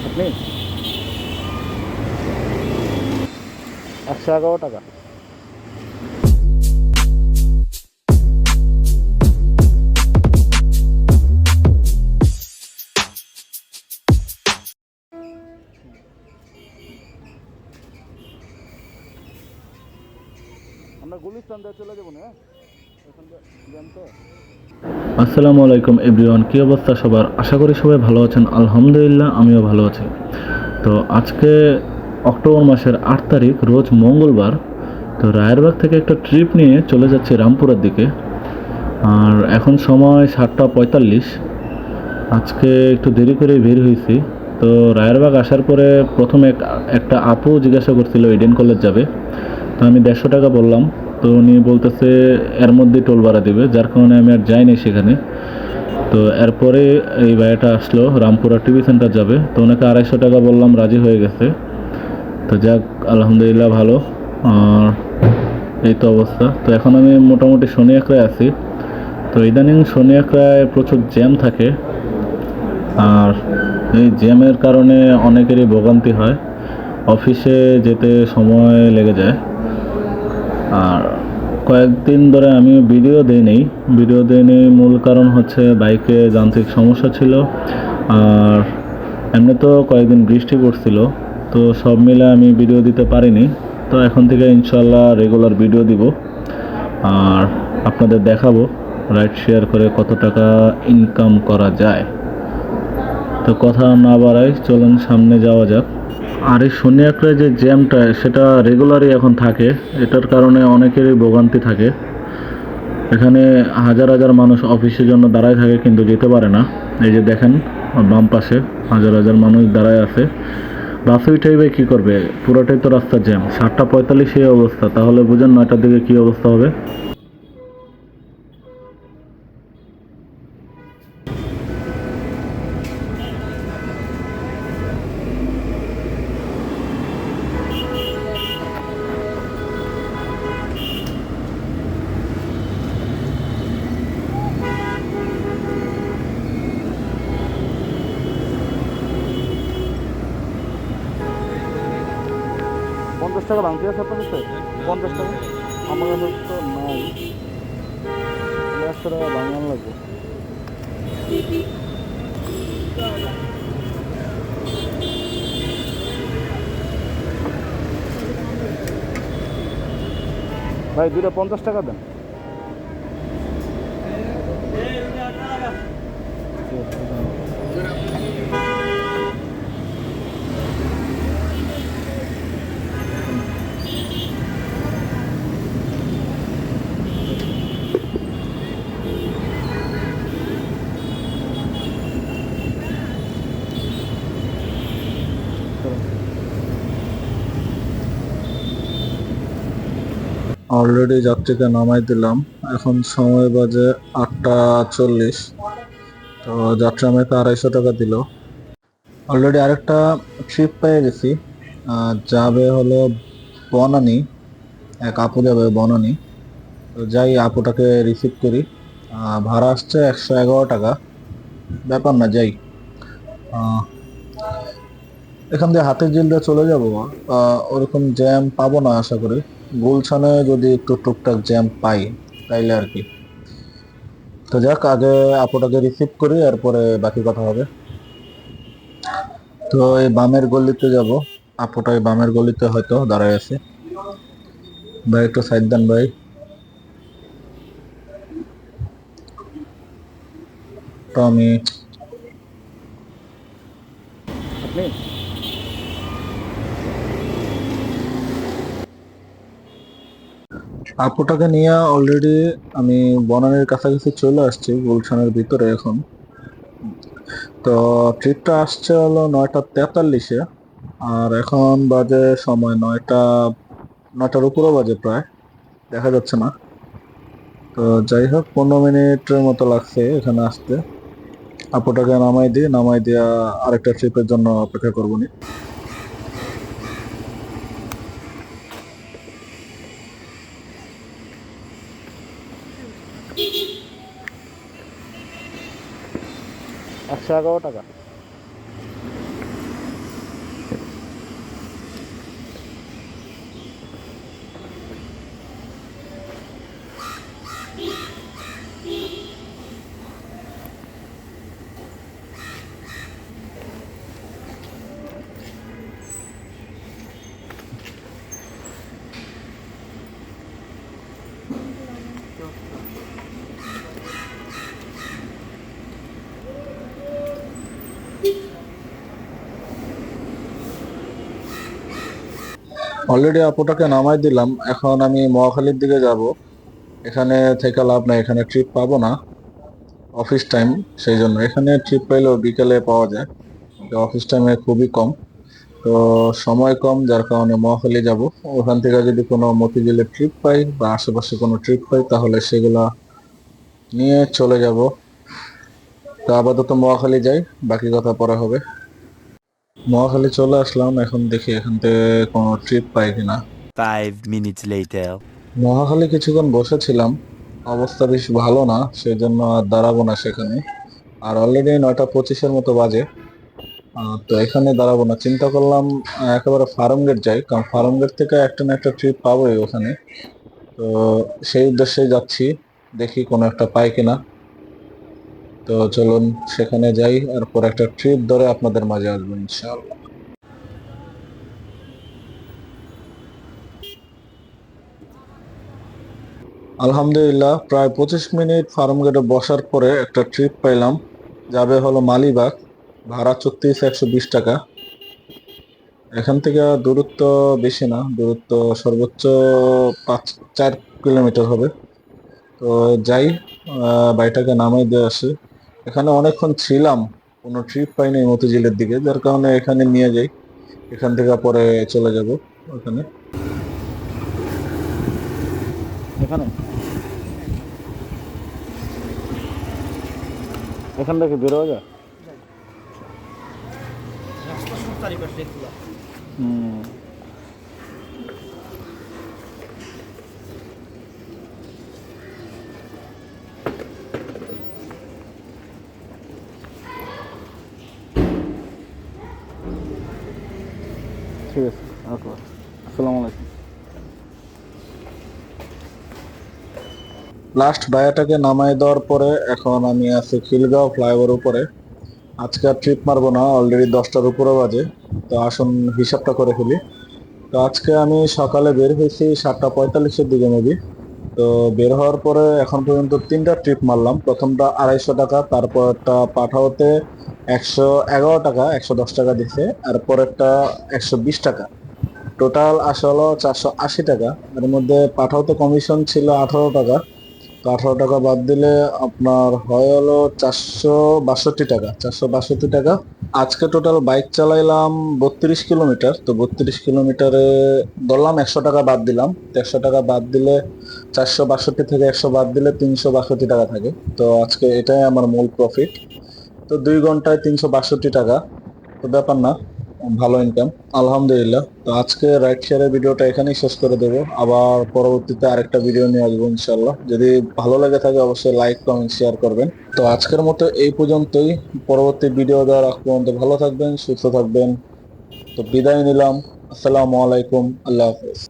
আপনি 111 টাকা। আমরা গুলিস্তান দিয়ে চলে যাবো না, ওখান দিয়ে জানতো। আসসালামু আলাইকুম এভরিওয়ান, কী অবস্থা সবার? আশা করি সবাই ভালো আছেন। আলহামদুলিল্লাহ আমিও ভালো আছি। তো আজকে অক্টোবর মাসের 8 তারিখ, রোজ মঙ্গলবার। তো রায়েরবাগ থেকে একটা ট্রিপ নিয়ে চলে যাচ্ছি রামপুরার দিকে। আর এখন সময় 7টা 45। আজকে একটু দেরি করে বের হয়েছি। তো রায়েরবাগ আসার পরে প্রথমে একটা আপু জিজ্ঞাসা করছিল ইডেন কলেজ যাবে। তো আমি 150 টাকা বললাম। তো উনি বলতেছে এর মধ্যেই টোল ভাড়া দিবে, যার কারণে আমি আর যাইনি সেখানে। তো এরপরে এই ভাইয়াটা আসলো, রামপুরা টিভি সেন্টার যাবে। তো ওনাকে 250 টাকা বললাম, রাজি হয়ে গেছে। তো যাক, আলহামদুলিল্লাহ ভালো। আর এই তো অবস্থা। তো এখন আমি মোটামুটি শনি একরায় আছি। তো ইদানিং শনি একরায় প্রচুর জ্যাম থাকে। আর এই জ্যামের কারণে অনেকেরই ভোগান্তি হয়, অফিসে যেতে সময় লেগে যায়। আর কয়েকদিন ধরে আমি ভিডিও দিইনি মূল কারণ হচ্ছে বাইকে যান্ত্রিক সমস্যা ছিল। আর এমনি তো কয়েকদিন বৃষ্টি পড়ছিল, তো সব মিলে আমি ভিডিও দিতে পারিনি। তো এখন থেকে ইনশাল্লাহ রেগুলার ভিডিও দিব। আর আপনাদের দেখাবো রাইড শেয়ার করে কত টাকা ইনকাম করা যায়। তো কথা না বাড়াই, চলুন সামনে যাওয়া যাক। আর এই শনি একরায় যে জ্যামটা, সেটা রেগুলারই এখন থাকে। এটার কারণে অনেকেরই ভোগান্তি থাকে। এখানে হাজার হাজার মানুষ অফিসের জন্য দাঁড়ায় থাকে, কিন্তু যেতে পারে না। এই যে দেখেন, বাম পাশে হাজার হাজার মানুষ দাঁড়ায় আছে। বাসে উঠেই বা কী করবে? পুরোটাই তো রাস্তা জ্যাম। 7টা 45 এই অবস্থা, তাহলে বুঝেন 9টার দিকে কী অবস্থা হবে। 50 টাকা ভাঙতি আছে আপনার কাছে? 50 টাকা আমার কাছে তো নাই। 100 টাকা ভাঙান লাগবে। ভাই দুটো 50 টাকা দেন। অলরেডি যাত্রীকে নামাই দিলাম। এখন সময় বাজে 8টা 40। তো যাত্রী আমাকে 250 টাকা দিল। অলরেডি আরেকটা ট্রিপ পেয়ে গেছি। যাবে হলো বনানী। এক আপু যাবে বনানী। তো যাই, আপুটাকে রিসিভ করি। ভাড়া আসছে 111 টাকা। ব্যাপার না, যাই। আহ, এখান দিয়ে হাতির ঝিল দিয়ে চলে যাবো। ওরকম জ্যাম পাবো না আশা করি। গুলশানে যদি একটু টুকটাক জ্যাম পাই তাইলে আর কি। তো যাক, আগে আপুটাকে রিসিভ করি, এরপরে বাকি কথা হবে। তো এই বামের গলিতে যাব। আপুটা এই বামের গলিতে হয়তো দাঁড়ায় আছে। ভাই একটু সাইড দেন ভাই। তো আমি আপনি আপুটাকে নিয়ে অলরেডি আমি বনানীর কাছাকাছি চলে আসছি, গুলশানের ভিতরে এখন। তো ট্রিপটা আসছে হলো 9টা 43-এ। আর এখন বাজে সময় 9টার উপরও বাজে প্রায়, দেখা যাচ্ছে না। তো যাই হোক, 15 মিনিটের মতো লাগছে এখানে আসতে। আপুটাকে নামাই দিয়া আরেকটা ট্রিপের জন্য অপেক্ষা করবো নি। একশো এগারো টাকা। অলরেডি আপুটাকে নামাই দিলাম, এখন আমি মহাখালীর দিকে যাব। এখানে থেকে লাভ নাই, এখানে ট্রিপ পাবো না, অফিস টাইম, সেই জন্য। এখানে ট্রিপ পাইলেও বিকেলে পাওয়া যায়, অফিস টাইমে খুবই কম। তো সময় কম, যার কারণে মহাখালী যাব। ওখান থেকে যদি কোনো মতিঝিলের ট্রিপ পাই বা আশেপাশে কোনো ট্রিপ পাই তাহলে সেগুলা নিয়ে চলে যাব। তো আপাতত মহাখালী যাই, বাকি কথা পরে হবে। মহাখালী চলে আসলাম, এখন দেখি এখান থেকে কোনো ট্রিপ পাই কিনা। 5 minutes later. মহাখালী কিছুক্ষণ বসেছিলাম, অবস্থা বেশ ভালো না, সেই জন্য আর দাঁড়াবো না সেখানে। আর অলরেডি 9:25 মতো বাজে। তো এখানে দাঁড়াবো না, চিন্তা করলাম একেবারে ফার্ম গেট যাই, কারণ ফার্ম গেট থেকে একটা না একটা ট্রিপ পাবোই ওখানে। তো সেই উদ্দেশ্যে যাচ্ছি, দেখি কোনো একটা পাই কিনা। তো চলুন সেখানে যাই, আর পরে একটা ট্রিপ ধরে আপনাদের মাঝে আসবো ইনশাআল্লাহ। আলহামদুলিল্লাহ, প্রায় 25 মিনিট ফার্ম গেটে বসার পরে একটা ট্রিপ পাইলাম। যাবে হলো মালিবাগ, ভাড়া চুক্তি 120 টাকা। এখান থেকে দূরত্ব বেশি না, দূরত্ব সর্বোচ্চ 4 কিলোমিটার হবে। তো যাই, বাড়িটাকে নামাই দিয়ে আসি। এখানে অনেকক্ষণ ছিলাম, কোনো ট্রিপ পাইনি মতিঝিলের দিকে, যার কারণে এখানে নিয়ে যাই। এখান থেকে পরে চলে যাব ওখানে। এখানে এখান থেকে বেরোয়া যায়। হুম, ঠিক আছে। ওকে, আসসালামু আলাইকুম। লাস্ট বায়াটাকে নামাই দেওয়ার পরে এখন আমি আছি খিলগাঁও ফ্লাইওভার উপরে। আজকে আর ট্রিপ মারবো না, অলরেডি 10টার উপরে বাজে। তো আসুন হিসাবটা করে ফেলি। তো আজকে আমি সকালে বের হয়েছি 7:45-এর দিকে মেবি। তো বের হওয়ার পরে এখন পর্যন্ত 3টা ট্রিপ মারলাম। প্রথমটা 250 টাকা, তারপরটা পাঠাওতে 111 টাকা, 110 টাকা দিছে, আর পরেরটা 120 টাকা। টোটাল আসলে 480 টাকা। এর মধ্যে পাঠাওতে কমিশন ছিল 18 টাকা। তো 18 টাকা বাদ দিলে আপনার হয় হলো 462 টাকা, 462 টাকা। আজকে টোটাল বাইক চালাইলাম 32 কিলোমিটার। তো 32 কিলোমিটারে ধরলাম 100 টাকা বাদ দিলাম। তো 100 টাকা বাদ দিলে 462 থেকে 100 বাদ দিলে 362 টাকা থাকে। তো আজকে এটাই আমার মূল প্রফিট। তো 2 ঘন্টায় 362 টাকা, তো ব্যাপার না, ভালো ইনকাম আলহামদুলিল্লাহ। তো আজকে রাইড শেয়ারের ভিডিওটা এখানেই শেষ করে দেবো, আবার পরবর্তীতে আরেকটা ভিডিও নিয়ে আসবো ইনশাল্লাহ। যদি ভালো লেগে থাকে অবশ্যই লাইক কমেন্ট শেয়ার করবেন। তো আজকের মতো এই পর্যন্তই, পরবর্তী ভিডিও দেওয়ার আগ পর্যন্ত ভালো থাকবেন, সুস্থ থাকবেন। তো বিদায় নিলাম, আসসালামু আলাইকুম, আল্লাহ হাফেজ।